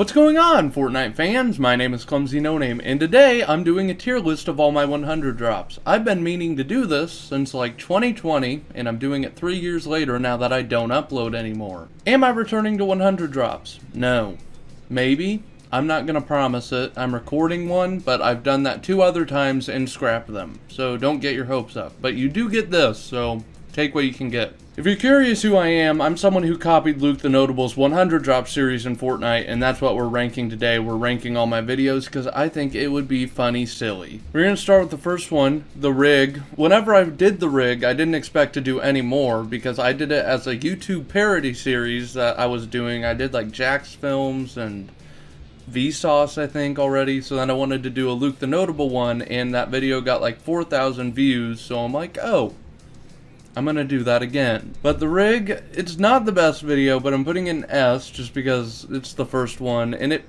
What's going on, Fortnite fans? My name is Clumsy Noname, and today I'm doing a tier list of all my 100 drops. I've been meaning to do this since like 2020, and I'm doing it 3 years later now that I don't upload anymore. Am I returning to 100 drops? No. Maybe. I'm not gonna promise it. I'm recording one, but I've done that 2 other times and scrapped them. So don't get your hopes up. But you do get this, so take what you can get. If you're curious who I am, I'm someone who copied Luke the Notable's 100 drop series in Fortnite, and that's what we're ranking today. We're ranking all my videos because I think it would be funny silly. We're going to start with the first one, the rig. Whenever I did the rig, I didn't expect to do any more because I did it as a YouTube parody series that I was doing. I did like Jack's Films and Vsauce, I think, already. So then I wanted to do a Luke the Notable one, and that video got like 4,000 views. So I'm like, oh, I'm gonna do that again. But the rig, it's not the best video, but I'm putting an S just because it's the first one, and it,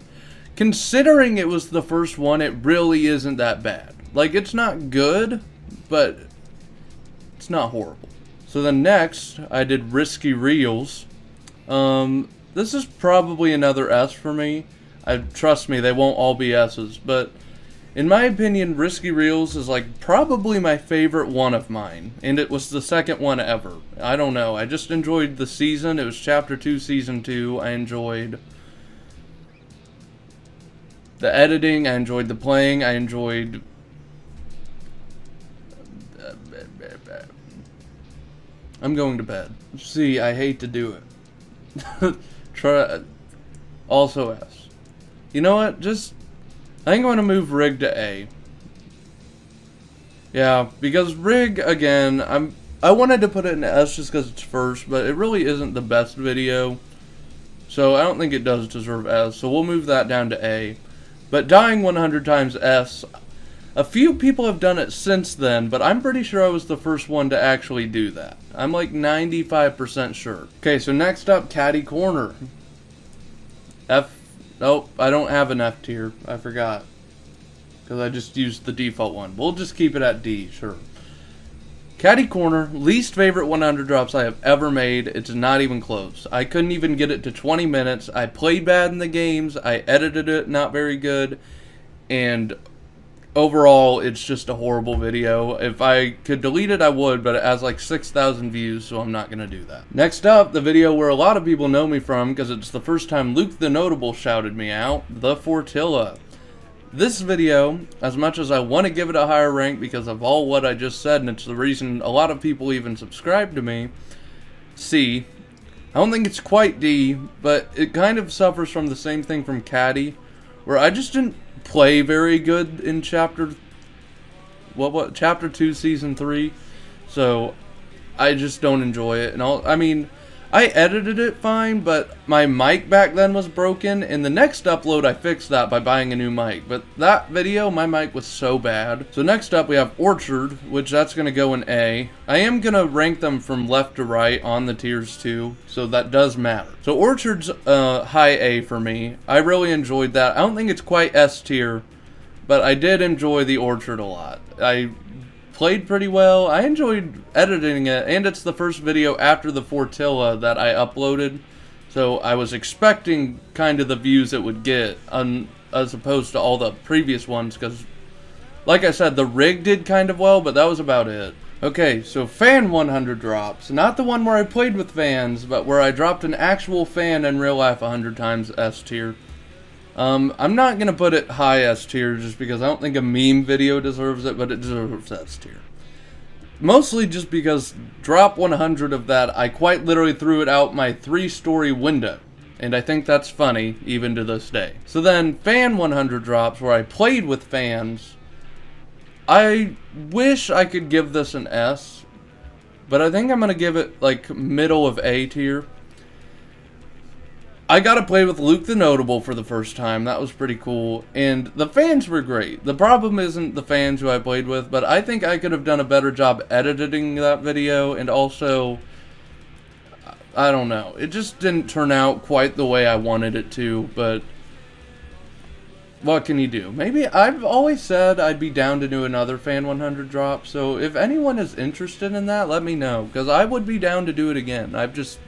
considering it was the first one, it really isn't that bad. Like, it's not good, but it's not horrible. So then next, I did Risky Reels. This is probably another S for me. Trust me, they won't all be S's, but in my opinion, Risky Reels is like probably my favorite one of mine, and it was the second one ever. I don't know, I just enjoyed the season. It was Chapter 2, Season 2. I enjoyed the editing, I enjoyed the playing, I enjoyed... I'm going to bed. See, I hate to do it. Also S. You know what, I think I'm going to move Rig to A. Yeah, because Rig, again, I wanted to put it in S just because it's first, but it really isn't the best video. So I don't think it does deserve S, so we'll move that down to A. But Dying 100 times S, a few people have done it since then, but I'm pretty sure I was the first one to actually do that. I'm like 95% sure. Okay, so next up, Catty Corner. F. Nope, I don't have an F tier. I forgot. Because I just used the default one. We'll just keep it at D, sure. Catty Corner, least favorite 100 drops I have ever made. It's not even close. I couldn't even get it to 20 minutes. I played bad in the games. I edited it not very good. And overall, it's just a horrible video. If I could delete it, I would, but it has like 6,000 views, so I'm not going to do that. Next up, the video where a lot of people know me from, because it's the first time Luke the Notable shouted me out, the Fortilla. This video, as much as I want to give it a higher rank because of all what I just said, and it's the reason a lot of people even subscribe to me, C. I don't think it's quite D, but it kind of suffers from the same thing from Catty, where I just didn't play very good in Chapter 2, Season 3, so I just don't enjoy it. And I mean, I edited it fine, but my mic back then was broken, and the next upload I fixed that by buying a new mic, but that video, my mic was so bad. So next up we have Orchard, which that's going to go in A. I am going to rank them from left to right on the tiers too, so that does matter. So Orchard's high A for me. I really enjoyed that. I don't think it's quite S tier, but I did enjoy the Orchard a lot. I played pretty well. I enjoyed editing it, and it's the first video after the Fortilla that I uploaded, so I was expecting kind of the views it would get as opposed to all the previous ones, because like I said, the rig did kind of well, but that was about it. Okay, so fan 100 drops, not the one where I played with fans, but where I dropped an actual fan in real life 100 times, S tier. I'm not going to put it high S tier just because I don't think a meme video deserves it, but it deserves S tier. Mostly just because drop 100 of that, I quite literally threw it out my 3-story window. And I think that's funny, even to this day. So then, fan 100 drops, where I played with fans. I wish I could give this an S, but I think I'm going to give it like middle of A tier. I got to play with Luke the Notable for the first time. That was pretty cool. And the fans were great. The problem isn't the fans who I played with, but I think I could have done a better job editing that video. And also, I don't know. It just didn't turn out quite the way I wanted it to. But what can you do? Maybe I've always said I'd be down to do another fan 100 drop. So if anyone is interested in that, let me know. Because I would be down to do it again. I've just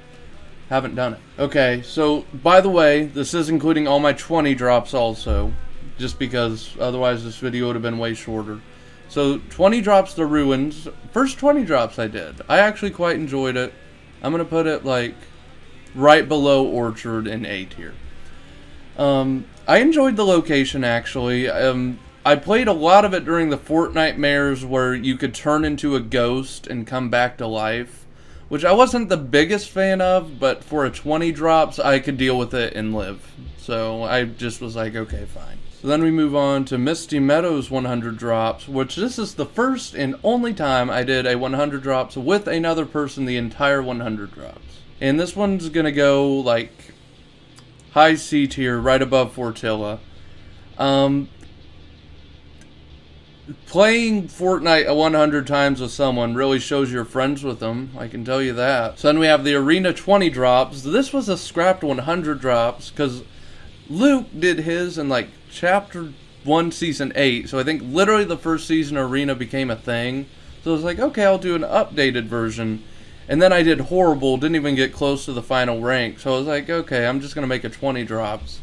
haven't done it. Okay, so by the way, this is including all my 20 drops also, just because otherwise this video would have been way shorter. So 20 drops the ruins. First 20 drops I did. I actually quite enjoyed it. I'm gonna put it like right below Orchard in A tier. I enjoyed the location actually. I played a lot of it during the Fortnite mares where you could turn into a ghost and come back to life, which I wasn't the biggest fan of, but for a 20 drops I could deal with it and live. So I just was like, okay, fine. So then we move on to Misty Meadows 100 drops, which this is the first and only time I did a 100 drops with another person the entire 100 drops. And this one's gonna go like high C tier, right above Fortilla. Playing Fortnite 100 times with someone really shows you're friends with them, I can tell you that. So then we have the Arena 20 drops. This was a scrapped 100 drops, because Luke did his in like Chapter 1, Season 8, so I think literally the first season Arena became a thing. So I was like, okay, I'll do an updated version. And then I did horrible, didn't even get close to the final rank. So I was like, okay, I'm just going to make a 20 drops.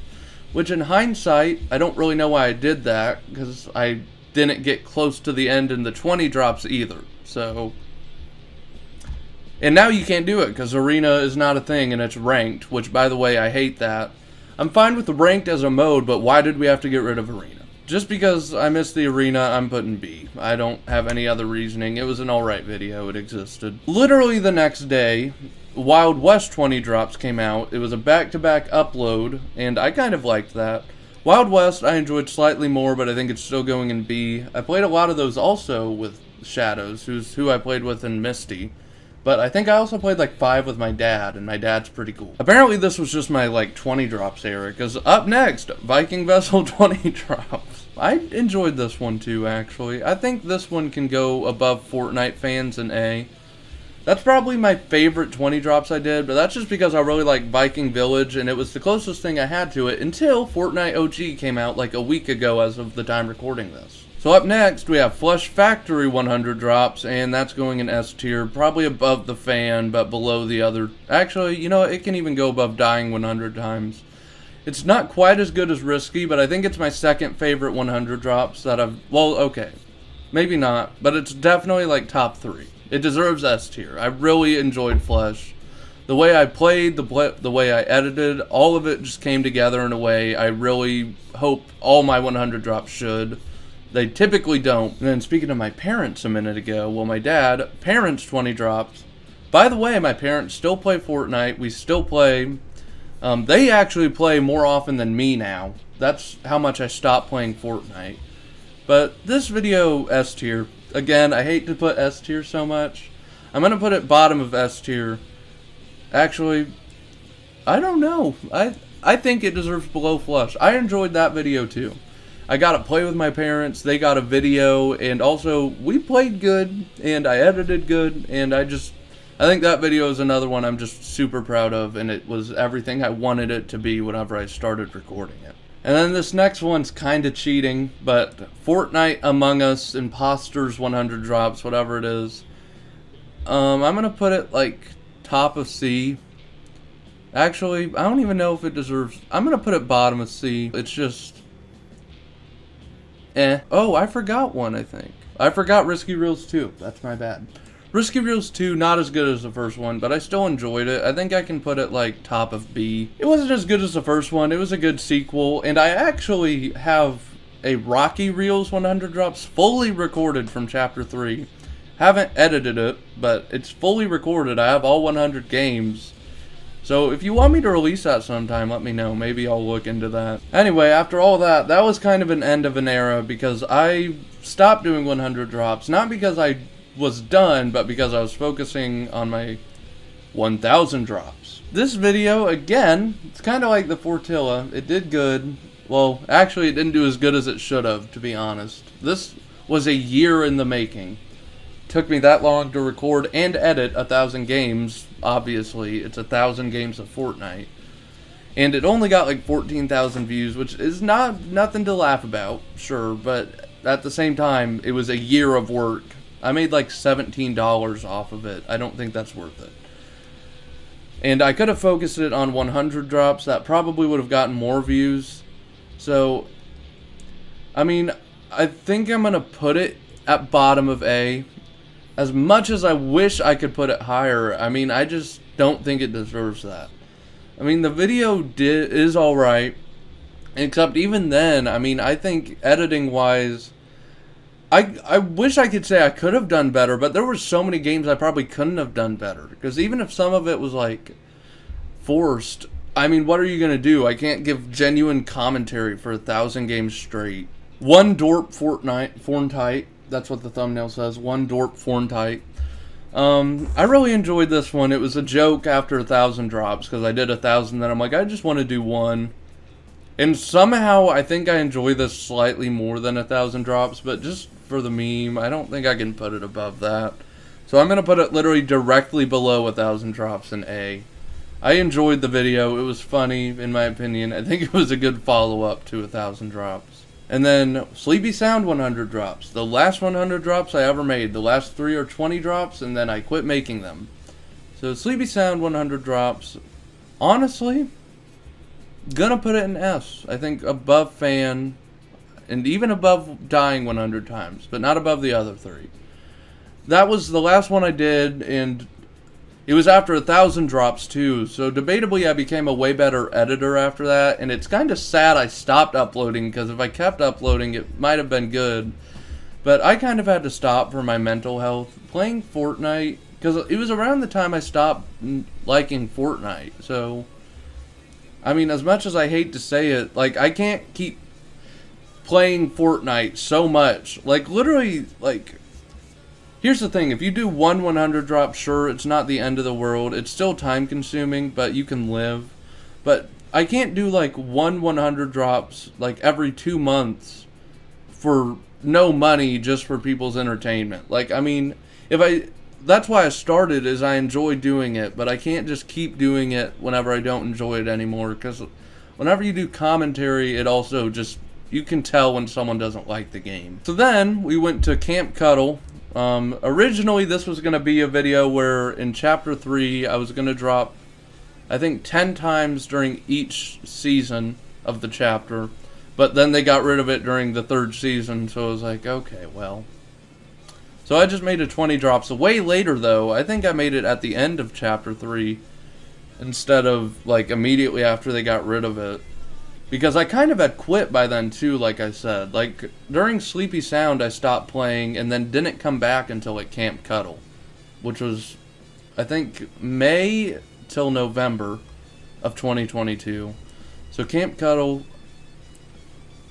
Which in hindsight, I don't really know why I did that, because I didn't get close to the end in the 20 drops either. So, and now you can't do it, because Arena is not a thing and it's ranked, which by the way, I hate that. I'm fine with the ranked as a mode, but why did we have to get rid of Arena? Just because I missed the Arena, I'm putting B. I don't have any other reasoning. It was an alright video. It existed. Literally the next day, Wild West 20 drops came out. It was a back-to-back upload, and I kind of liked that. Wild West I enjoyed slightly more, but I think it's still going in B. I played a lot of those also with Shadows, who I played with in Misty. But I think I also played like 5 with my dad, and my dad's pretty cool. Apparently this was just my like 20 drops era, because up next, Viking Vessel 20 drops. I enjoyed this one too, actually. I think this one can go above Fortnite fans in A. That's probably my favorite 20 drops I did, but that's just because I really like Viking Village, and it was the closest thing I had to it until Fortnite OG came out like a week ago as of the time recording this. So up next, we have Flush Factory 100 drops, and that's going in S tier, probably above the fan, but below the other. Actually, you know, it can even go above Dying 100 times. It's not quite as good as Risky, but I think it's my second favorite 100 drops that I've, well, okay, maybe not, but it's definitely like top 3. It deserves S tier. I really enjoyed Flush. The way I played, the way I edited, all of it just came together in a way I really hope all my 100 drops should. They typically don't. And then speaking of my parents a minute ago, well, my dad, parents 20 drops. By the way, my parents still play Fortnite. We still play. They actually play more often than me now. That's how much I stopped playing Fortnite. But this video, S tier. Again, I hate to put S tier so much. I'm going to put it bottom of S tier. Actually, I don't know. I think it deserves below Flush. I enjoyed that video too. I got to play with my parents, they got a video, and also we played good, and I edited good, and I think that video is another one I'm just super proud of, and it was everything I wanted it to be whenever I started recording it. And then this next one's kind of cheating, but Fortnite Among Us Imposters 100 drops, whatever it is. I'm going to put it like top of C. Actually, I don't even know if it deserves, I'm going to put it bottom of C. It's just oh, I forgot one, I think. I forgot Risky Reels 2. That's my bad. Risky Reels 2, not as good as the first one, but I still enjoyed it. I think I can put it, like, top of B. It wasn't as good as the first one. It was a good sequel, and I actually have a Rocky Reels 100 drops fully recorded from Chapter 3. Haven't edited it, but it's fully recorded. I have all 100 games. So if you want me to release that sometime, let me know. Maybe I'll look into that. Anyway, after all that, that was kind of an end of an era because I stopped doing 100 drops. Not because I was done, but because I was focusing on my 1,000 drops. This video, again, it's kind of like the Fortilla. It did good. Well, actually, it didn't do as good as it should have, to be honest. This was a year in the making. Took me that long to record and edit 1,000 games. Obviously, it's 1,000 games of Fortnite. And it only got like 14,000 views, which is nothing to laugh about, sure, but at the same time, it was a year of work. I made like $17 off of it. I don't think that's worth it. And I could have focused it on 100 drops. That probably would have gotten more views. So, I mean, I think I'm going to put it at bottom of A. As much as I wish I could put it higher, I mean, I just don't think it deserves that. I mean, the video is alright. Except even then, I mean, I think editing-wise, I wish I could say I could have done better, but there were so many games I probably couldn't have done better. Because even if some of it was, like, forced, I mean, what are you going to do? I can't give genuine commentary for 1,000 games straight. One Dorp Fortnite, that's what the thumbnail says, one Dorp Fortnite. I really enjoyed this one. It was a joke after 1,000 drops, because I did 1,000, then I'm like, I just want to do one. And somehow, I think I enjoy this slightly more than 1,000 drops, but just for the meme, I don't think I can put it above that. So I'm going to put it literally directly below 1,000 drops in A. I enjoyed the video. It was funny, in my opinion. I think it was a good follow-up to 1,000 drops. And then, Sleepy Sound 100 drops. The last 100 drops I ever made. The last 3 or 20 drops, and then I quit making them. So, Sleepy Sound 100 drops. Honestly, gonna put it in S. I think above Fan, and even above Dying 100 times, but not above the other 3. That was the last one I did, and it was after 1,000 drops too, so debatably I became a way better editor after that, and it's kind of sad I stopped uploading, because if I kept uploading it might have been good, but I kind of had to stop for my mental health. Playing Fortnite, because it was around the time I stopped liking Fortnite, so I mean, as much as I hate to say it, like, I can't keep playing Fortnite so much. Like, literally, like, here's the thing. If you do one 100 drop, sure, it's not the end of the world. It's still time-consuming, but you can live. But I can't do, like, one 100 drops, like, every 2 months for no money just for people's entertainment. Like, I mean, that's why I started, is I enjoy doing it, but I can't just keep doing it whenever I don't enjoy it anymore, because whenever you do commentary, it also just, you can tell when someone doesn't like the game. So then, we went to Camp Cuddle. Originally, this was going to be a video where, in Chapter 3, I was going to drop, I think, 10 times during each season of the chapter, but then they got rid of it during the 3rd season, so I was like, okay, well. So I just made it 20 drops. Way later, though. I think I made it at the end of Chapter 3 instead of, like, immediately after they got rid of it. Because I kind of had quit by then, too, like I said. Like, during Sleepy Sound, I stopped playing and then didn't come back until, like, Camp Cuddle. Which was, I think, May till November of 2022. So Camp Cuddle,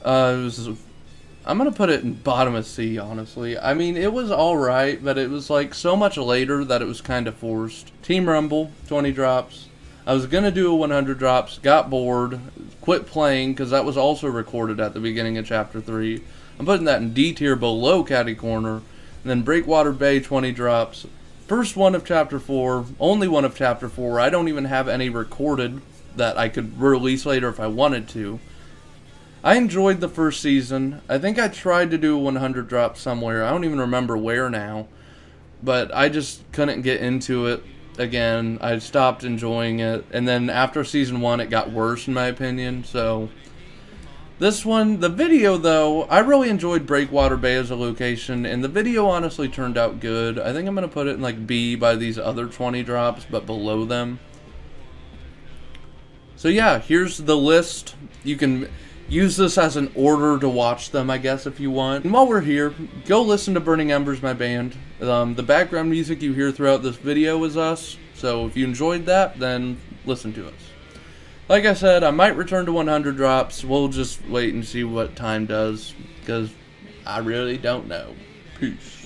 I'm going to put it in bottom of C, honestly. I mean, it was alright, but it was, like, so much later that it was kind of forced. Team Rumble, 20 drops. I was going to do a 100 drops, got bored, quit playing, because that was also recorded at the beginning of Chapter 3. I'm putting that in D tier below Catty Corner. And then Breakwater Bay, 20 drops. First one of Chapter 4, only one of Chapter 4. I don't even have any recorded that I could release later if I wanted to. I enjoyed the first season. I think I tried to do a 100 drop somewhere. I don't even remember where now. But I just couldn't get into it again. I stopped enjoying it. And then after season 1, it got worse in my opinion. So this one, the video though, I really enjoyed Breakwater Bay as a location. And the video honestly turned out good. I think I'm going to put it in like B by these other 20 drops, but below them. So yeah, here's the list. You can use this as an order to watch them, I guess, if you want. And while we're here, go listen to Burning Embers, my band. The background music you hear throughout this video is us, so if you enjoyed that, then listen to us. Like I said, I might return to 100 drops. We'll just wait and see what time does, because I really don't know. Peace.